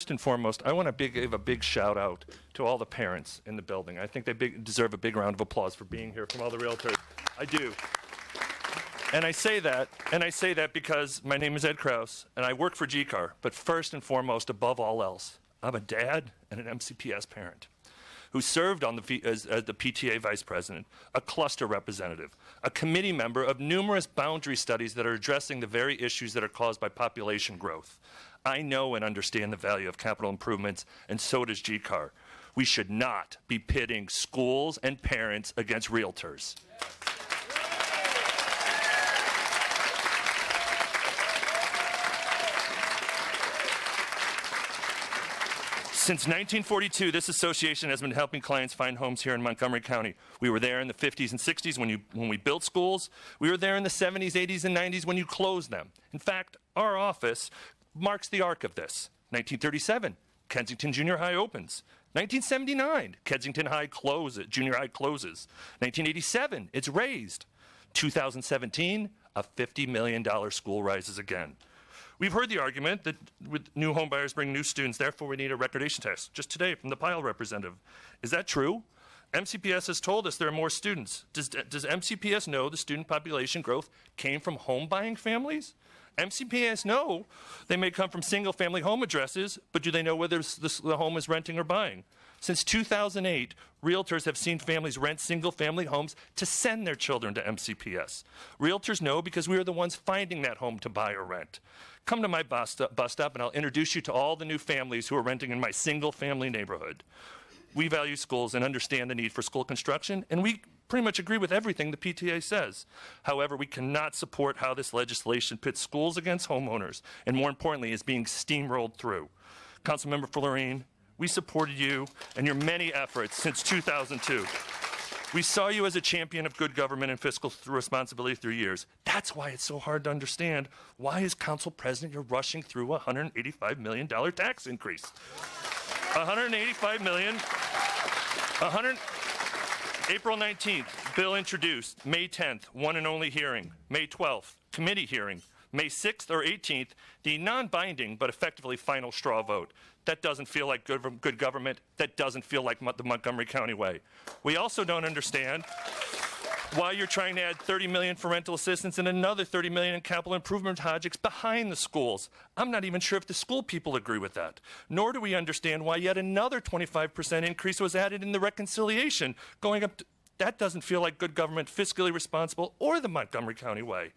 First and foremost, I want to give a big shout out to all the parents in the building. I think they deserve a big round of applause for being here from all the realtors. I do. And I say that because my name is Ed Krauze and I work for GCAR, but first and foremost, above all else, I'm a dad and an MCPS parent who served on as the PTA vice president, a cluster representative, a committee member of numerous boundary studies that are addressing the very issues that are caused by population growth. I know and understand the value of capital improvements, and so does GCAR. We should not be pitting schools and parents against realtors. Since 1942, this association has been helping clients find homes here in Montgomery County. We were there in the 50s and 60s when we built schools. We were there in the 70s, 80s, and 90s when you closed them. In fact, our office marks the arc of this. 1937, Kensington Junior High opens. 1979, Kensington Junior High closes. 1987, it's raised. 2017, a $50 million school rises again. We've heard the argument that with new home buyers bring new students, therefore we need a recordation test. Just today from the Pile representative. Is that true? MCPS has told us there are more students. Does MCPS know the student population growth came from home buying families? MCPS know they may come from single family home addresses, but do they know whether the home is renting or buying? Since 2008, realtors have seen families rent single-family homes to send their children to MCPS. Realtors know because we are the ones finding that home to buy or rent. Come to my bus stop and I'll introduce you to all the new families who are renting in my single-family neighborhood. We value schools and understand the need for school construction, and we pretty much agree with everything the PTA says. However, we cannot support how this legislation pits schools against homeowners, and more importantly, is being steamrolled through. Councilmember Florine, we supported you and your many efforts since 2002. We saw you as a champion of good government and fiscal responsibility through years. That's why it's so hard to understand why, as council president, you're rushing through a $185 million tax increase. $185 million. April 19th, bill introduced. May 10th, one and only hearing. May 12th, committee hearing. May 6th or 18th, the non-binding but effectively final straw vote. That doesn't feel like good government. That doesn't feel like the Montgomery County way. We also don't understand why you're trying to add $30 million for rental assistance and another $30 million in capital improvement projects behind the schools. I'm not even sure if the school people agree with that. Nor do we understand why yet another 25% increase was added in the reconciliation, going up to, that doesn't feel like good government, fiscally responsible, or the Montgomery County way.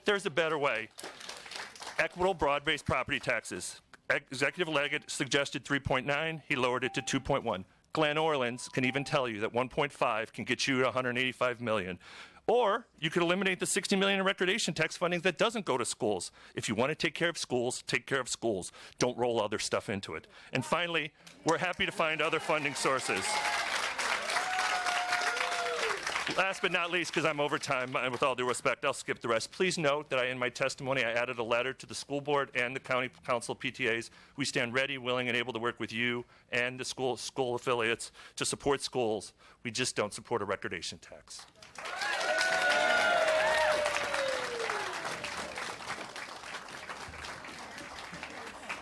There's a better way. Equitable broad-based property taxes. Executive Leggett suggested 3.9. He lowered it to 2.1. Glen Orleans can even tell you that 1.5 can get you to 185 million. Or you could eliminate the 60 million in recordation tax funding that doesn't go to schools. If you want to take care of schools, take care of schools. Don't roll other stuff into it. And finally, we're happy to find other funding sources. Last but not least, because I'm over time, and with all due respect, I'll skip the rest. Please note that in my testimony, I added a letter to the school board and the county council PTAs. We stand ready, willing, and able to work with you and the school affiliates to support schools. We just don't support a recordation tax.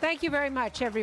Thank you very much, everyone.